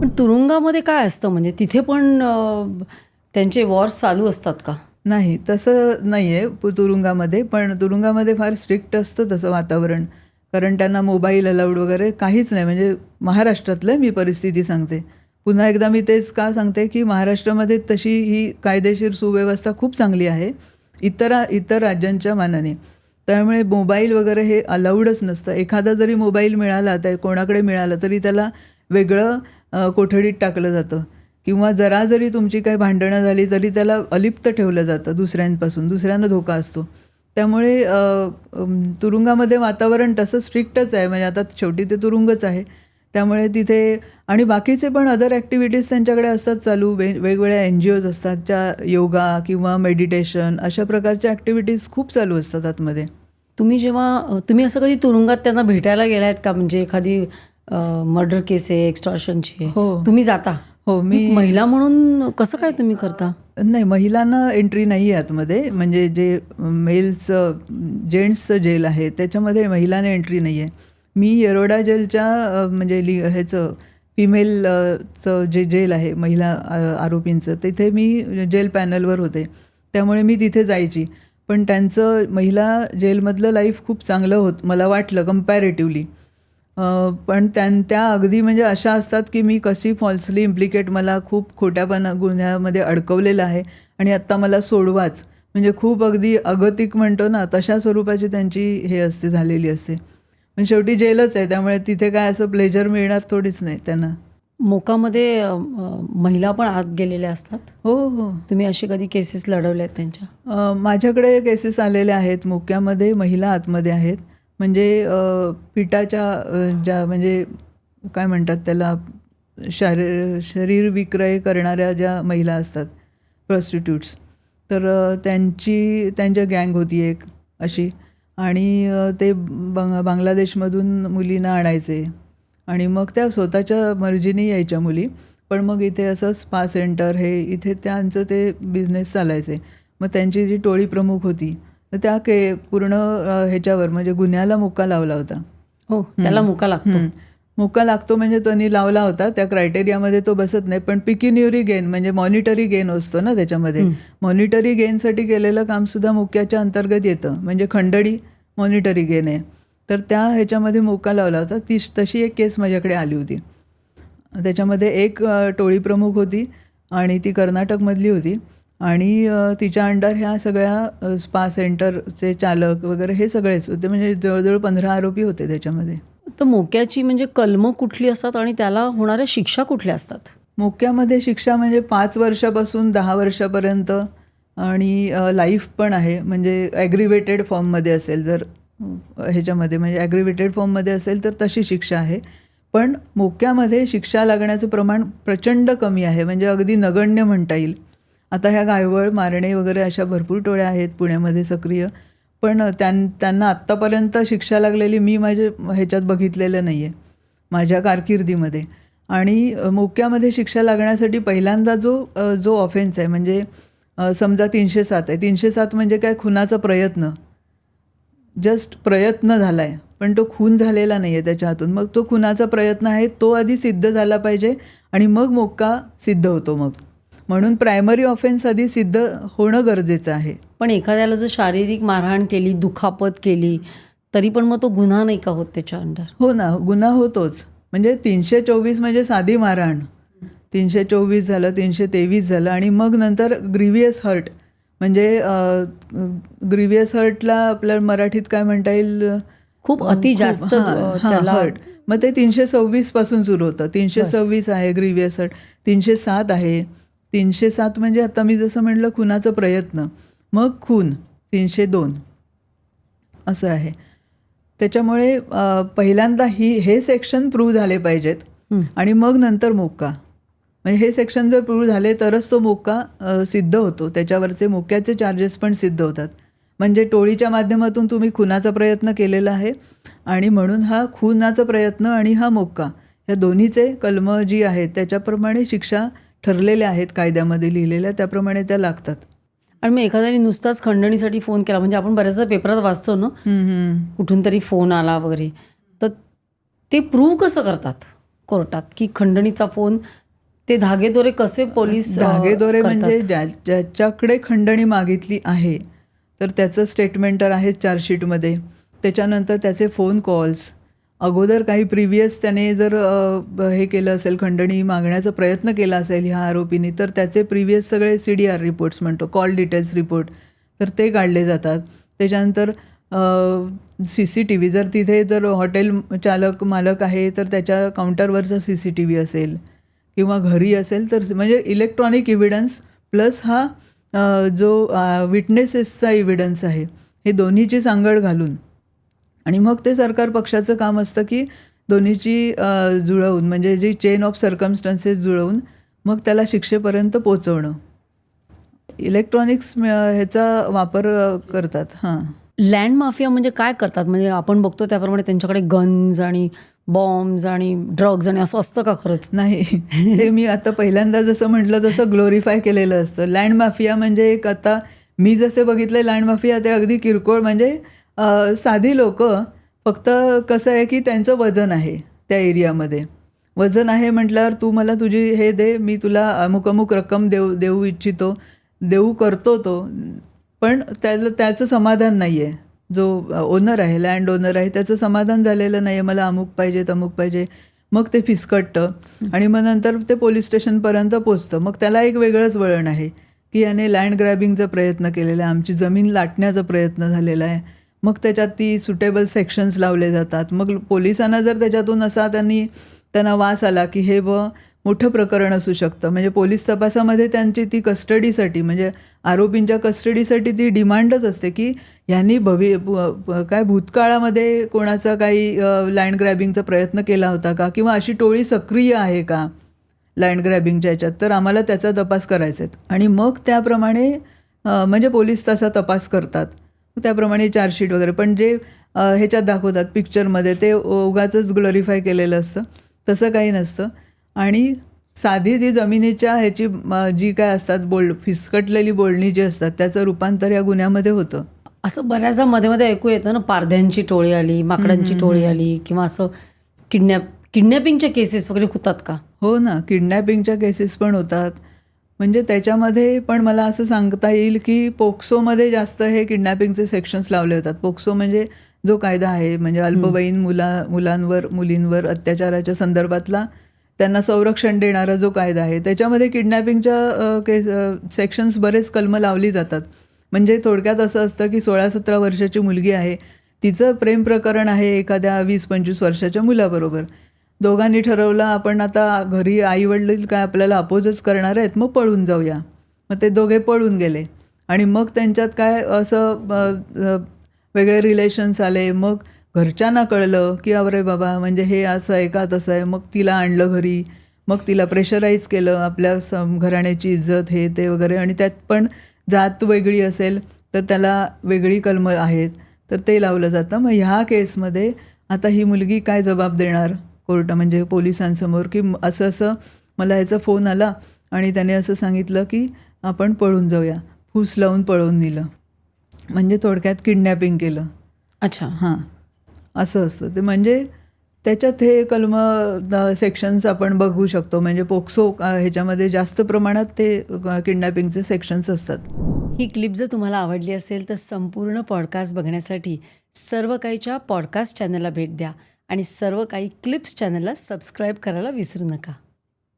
पण तुरुंगामध्ये काय असतं म्हणजे तिथे पण त्यांचे वॉर्स चालू असतात का? नाही, तसं नाही आहे तुरुंगामध्ये. पण तुरुंगामध्ये फार स्ट्रिक्ट असतं तसं वातावरण. कारण त्यांना मोबाईल अलाउड वगैरे काहीच नाही. म्हणजे महाराष्ट्रातलं मी परिस्थिती सांगते. पुन्हा एकदा मी तेच का सांगते की महाराष्ट्रामध्ये तशी ही कायदेशीर सुव्यवस्था खूप चांगली आहे इतर राज्यांच्या मानाने. त्यामुळे मोबाईल वगैरे हे अलाउडच नसतं. एखादा जरी मोबाईल मिळाला, त्या कोणाकडे मिळाला तरी त्याला वेगळं कोठडीत टाकलं जातं. किंवा जरा जरी तुमची काही भांडणं झाली तरी त्याला अलिप्त ठेवलं जातं दुसऱ्यांपासून. दुसऱ्यांना धोका असतो. त्यामुळे तुरुंगामध्ये वातावरण तसं स्ट्रिक्टच आहे. म्हणजे आता शेवटी ते तुरुंगच आहे. त्यामुळे तिथे आणि बाकीचे पण अदर ॲक्टिव्हिटीज त्यांच्याकडे असतात चालू. वेगवेगळ्या NGOज असतात ज्या योगा किंवा मेडिटेशन अशा प्रकारच्या ॲक्टिव्हिटीज खूप चालू असतात आतमध्ये. तुम्ही असं कधी तुरुंगात त्यांना भेटायला गेला आहेत का? म्हणजे एखादी मर्डर केस आहे, एक्स्टॉर्शनची, हो. तुम्ही जाता? हो, मी महिला म्हणून कसं काय तुम्ही करता? नाही, महिलांना एंट्री नाही आहे आतमध्ये. म्हणजे जे जेंट्सचं जेल आहे त्याच्यामध्ये महिलांना एंट्री नाही आहे. मी येरोडा जेलच्या म्हणजे ह्याचं फिमेलचं जे जेल आहे महिला आरोपींचं, तिथे मी जेल पॅनलवर होते. त्यामुळे मी तिथे जायची. पण त्यांचं महिला जेलमधलं लाईफ खूप चांगलं मला वाटलं कम्पॅरेटिव्हली. पण त्या अगदी म्हणजे अशा असतात की मी कशी फॉल्सली इम्प्लिकेट, मला खूप खोट्यापणा गुन्ह्यामध्ये अडकवलेलं आहे आणि आत्ता मला सोडवाच. म्हणजे खूप अगदी अगतिक म्हणतो ना तशा स्वरूपाची त्यांची हे असते, झालेली असते. पण शेवटी जेलच आहे त्यामुळे तिथे काय असं प्लेजर मिळणार थोडीच नाही त्यांना. मोकामध्ये महिला पण आत गेलेल्या असतात? हो हो. तुम्ही अशी कधी केसेस लढवल्या आहेत त्यांच्या? माझ्याकडे केसेस आलेल्या आहेत. मोक्यामध्ये महिला आतमध्ये आहेत. म्हणजे पिठाच्या म्हणजे काय म्हणतात त्याला, शरीर विक्रय करणाऱ्या ज्या महिला असतात, प्रॉस्टिट्यूट्स, तर त्यांच्या गँग होती एक अशी. आणि ते बांगलादेशमधून मुलींना आणायचे आणि मग त्या स्वतःच्या मर्जीने यायच्या मुली. पण मग इथे असं स्पा सेंटर हे इथे त्यांचं ते बिझनेस चालायचे. मग त्यांची जी टोळी प्रमुख होती तर त्या पूर्ण ह्याच्यावर म्हणजे गुन्ह्याला मुक्का लावला होता. हो, त्याला मुका लागतो. मुक्का लागतो म्हणजे त्यांनी लावला होता. त्या क्रायटेरियामध्ये तो बसत नाही. पण पिक्युनियरी गेन म्हणजे मॉनिटरी गेन असतो ना त्याच्यामध्ये. मॉनिटरी गेनसाठी केलेलं कामसुद्धा मुक्याच्या अंतर्गत येतं. म्हणजे खंडणी मॉनिटरी गेन आहे. तर त्या ह्याच्यामध्ये मुक्का लावला होता. तशी एक केस माझ्याकडे आली होती. त्याच्यामध्ये एक टोळी प्रमुख होती आणि ती कर्नाटकमधली होती आणि तिच्या अंडर ह्या सगळ्या स्पा सेंटरचे चालक वगैरे हे सगळेच होते. म्हणजे जवळजवळ 15 आरोपी होते त्याच्यामध्ये. तर मोक्याची म्हणजे कलमं कुठली असतात आणि त्याला होणाऱ्या शिक्षा कुठल्या असतात? मोक्यामध्ये शिक्षा म्हणजे 5 वर्षापासून 10 वर्षापर्यंत आणि लाईफ पण आहे. म्हणजे ॲग्रिवेटेड फॉर्ममध्ये असेल जर ह्याच्यामध्ये म्हणजे ॲग्रिवेटेड फॉर्ममध्ये असेल तर तशी शिक्षा आहे. पण मोक्यामध्ये शिक्षा लागण्याचं प्रमाण प्रचंड कमी आहे. म्हणजे अगदी नगण्य म्हणता येईल. आता ह्या गायवळ, मारणे वगैरे अशा भरपूर टोळ्या आहेत पुण्यामध्ये सक्रिय. पण त्यांना आत्तापर्यंत शिक्षा लागलेली मी माझ्या ह्याच्यात बघितलेलं नाही आहे माझ्या कारकिर्दीमध्ये. आणि मोक्यामध्ये शिक्षा लागण्यासाठी पहिल्यांदा जो ऑफेन्स आहे म्हणजे समजा 307 आहे. 307 म्हणजे काय, खुनाचा प्रयत्न. जस्ट प्रयत्न झाला आहे पण तो खून झालेला नाही आहे त्याच्या हातून. मग तो खुनाचा प्रयत्न आहे तो आधी सिद्ध झाला पाहिजे आणि मग मोक्का सिद्ध होतो. मग म्हणून प्रायमरी ऑफेन्स आधी सिद्ध होणं गरजेचं आहे. पण एखाद्याला जर शारीरिक मारहाण केली, दुखापत केली तरी पण मग तो गुन्हा नाही का होत त्याच्या अंडर? हो ना, गुन्हा होतोच. म्हणजे 324 म्हणजे साधी मारहाण, 324 झालं, 323 झालं आणि मग नंतर ग्रीवियस हर्ट. म्हणजे ग्रीवियस हर्टला आपल्या मराठीत काय म्हणता येईल, खूप अति जास्त हर्ट. मग ते 326 पासून सुरू होतं. 326 आहे ग्रीवियस हर्ट. 307 आहे. 307 म्हणजे आता मी जसं म्हटलं खुनाचा प्रयत्न. मग खून 302 असं आहे. त्याच्यामुळे पहिल्यांदा हे सेक्शन प्रूव्ह झाले पाहिजेत आणि मग नंतर मोक्का. म्हणजे हे सेक्शन जर प्रूव्ह झाले तरच तो मोक्का सिद्ध होतो. त्याच्यावरचे मोक्याचे चार्जेस पण सिद्ध होतात. म्हणजे टोळीच्या माध्यमातून तुम्ही खुनाचा प्रयत्न केलेला आहे आणि म्हणून हा खुनाचा प्रयत्न आणि हा मोक्का या दोन्हीचे कलमं जी आहेत त्याच्याप्रमाणे शिक्षा ठरलेल्या आहेत कायद्यामध्ये लिहिलेल्या, त्याप्रमाणे त्या लागतात. आणि मग एखाद्याने नुसताच खंडणीसाठी फोन केला, म्हणजे आपण बऱ्याचदा पेपरात वाचतो ना कुठून तरी फोन आला वगैरे, तर ते प्रूव्ह कसं करतात? कोर्टात की खंडणीचा फोन ते धागेदोरे कसे पोलीस धागेदोरे करतात? म्हणजे ज्याच्याकडे खंडणी मागितली आहे तर त्याचं स्टेटमेंट तर आहेच चार्जशीटमध्ये. त्याच्यानंतर त्याचे फोन कॉल्स, अगोदर काही प्रिव्हियस त्याने जर हे केलं असेल, खंडणी मागण्याचा प्रयत्न केला असेल ह्या आरोपींनी, तर त्याचे प्रिव्हियस सगळे CDR रिपोर्ट्स म्हणतो, कॉल डिटेल्स रिपोर्ट, तर ते काढले जातात. त्याच्यानंतर CCTV, जर तिथे जर हॉटेल मालक आहे तर त्याच्या काउंटरवरचा CCTV असेल किंवा घरी असेल तर म्हणजे इलेक्ट्रॉनिक इव्हिडन्स प्लस हा जो विटनेसेसचा इव्हिडन्स आहे, हे दोन्हीची सांगड घालून आणि मग ते सरकार पक्षाचं काम असतं की दोन्हीची जुळवून, म्हणजे जी चेन ऑफ सर्कमस्टन्सेस जुळवून मग त्याला शिक्षेपर्यंत पोचवणं. इलेक्ट्रॉनिक्स ह्याचा वापर करतात. हां. लँड माफिया म्हणजे काय करतात? म्हणजे आपण बघतो त्याप्रमाणे त्यांच्याकडे गन्स आणि बॉम्ब्स आणि ड्रग्ज आणि असं असतं का खरंच? नाही, ते मी आता पहिल्यांदा जसं म्हटलं तसं ग्लोरिफाय केलेलं असतं. लँड माफिया म्हणजे एक, आता मी जसे बघितले लँड माफिया, ते अगदी किरकोळ, म्हणजे साधी लोकं. फक्त कसं आहे की त्यांचं वजन आहे त्या एरियामध्ये. वजन आहे म्हटल्यावर तू मला तुझी हे दे, मी तुला अमुक अमुक रक्कम देऊ इच्छितो, देऊ करतो तो. पण त्याचं समाधान नाही आहे. जो ओनर आहे, लँड ओनर आहे, त्याचं समाधान झालेलं नाही आहे, मला अमुक पाहिजे तमुक पाहिजे. मग ते फिसकटतं आणि मग नंतर ते पोलीस स्टेशनपर्यंत पोचतं. मग त्याला एक वेगळंच वळण आहे की याने लँड ग्रॅबिंगचा प्रयत्न केलेला आहे, आमची जमीन लाटण्याचा प्रयत्न झालेला आहे. मग त्याच्यात ती सुटेबल सेक्शन्स लावले जातात. मग पोलिसांना जर त्याच्यातून असा त्यांना वास आला की हे मोठं प्रकरण असू शकतं, म्हणजे पोलीस तपासामध्ये त्यांची ती कस्टडीसाठी, म्हणजे आरोपींच्या कस्टडीसाठी ती डिमांडच असते की ह्यांनी काय भूतकाळामध्ये कोणाचा काही लँड ग्रॅबिंगचा प्रयत्न केला होता का, किंवा अशी टोळी सक्रिय आहे का लँड ग्रॅबिंगच्या ह्याच्यात, तर आम्हाला त्याचा तपास करायचा आहे. आणि मग त्याप्रमाणे म्हणजे पोलीस तसा तपास करतात, त्याप्रमाणे चार्जशीट वगैरे. पण जे ह्याच्यात दाखवतात पिक्चरमध्ये, ते उगाचच ग्लोरिफाय केलेलं असतं, तसं काही नसतं. आणि साधी जी जमिनीच्या ह्याची जी काय असतात फिसकटलेली बोलणी जी असतात, त्याचं रूपांतर या गुन्ह्यामध्ये होतं. असं बऱ्याचदा मध्ये मध्ये ऐकू येतं ना, पारध्यांची टोळी आली, माकडांची टोळी आली, किंवा असं किडनॅपिंगच्या केसेस वगैरे होतात का? हो ना, किडनॅपिंगच्या केसेस पण होतात. म्हणजे त्याच्यामध्ये पण मला असं सांगता येईल की पोक्सोमध्ये जास्त हे किडनॅपिंगचे सेक्शन्स लावले होतात. पोक्सो म्हणजे जो कायदा आहे, म्हणजे अल्पवयीन मुलींवर अत्याचाराच्या संदर्भातला त्यांना संरक्षण देणारा जो कायदा आहे, त्याच्यामध्ये किडनॅपिंगच्या सेक्शन्स बरेच कलमं लावली जातात. म्हणजे थोडक्यात असं असतं की 16-17 वर्षाची मुलगी आहे, तिचं प्रेम प्रकरण आहे एखाद्या 20-25 वर्षाच्या मुलाबरोबर. दोघांनी ठरवलं आपण आता घरी आईवडील काय आपल्याला अपोजच करणार आहेत, मग पळून जाऊया. मग ते दोघे पळून गेले आणि मग त्यांच्यात काय असं वेगळे रिलेशन्स आले. मग घरच्यांना कळलं की अरे बाबा, म्हणजे हे असं आहे का तसं आहे. मग तिला आणलं घरी, मग तिला प्रेशराईज केलं, आपल्या घराण्याची इज्जत हे ते वगैरे. आणि त्यात पण जात वेगळी असेल तर त्याला वेगळी कलमं आहेत, तर ते लावलं जातं. मग ह्या केसमध्ये आता ही मुलगी काय जबाब देणार म्हणजे पोलिसांसमोर, की असं मला ह्याचा फोन आला आणि त्याने असं सांगितलं की आपण पळून जाऊया, फूस लावून पळवून नेलं, म्हणजे थोडक्यात किडनॅपिंग केलं. अच्छा. हां, असं असतं ते. म्हणजे त्याच्यात हे सेक्शन्स आपण बघू शकतो. म्हणजे पोक्सो ह्याच्यामध्ये जास्त प्रमाणात ते किडनॅपिंगचे सेक्शन्स असतात. ही क्लिप जर तुम्हाला आवडली असेल तर संपूर्ण पॉडकास्ट बघण्यासाठी सर्व काहीच्या पॉडकास्ट चॅनलला भेट द्या आणि सर्व काही क्लिप्स चॅनलला सबस्क्राईब करायला विसरू नका.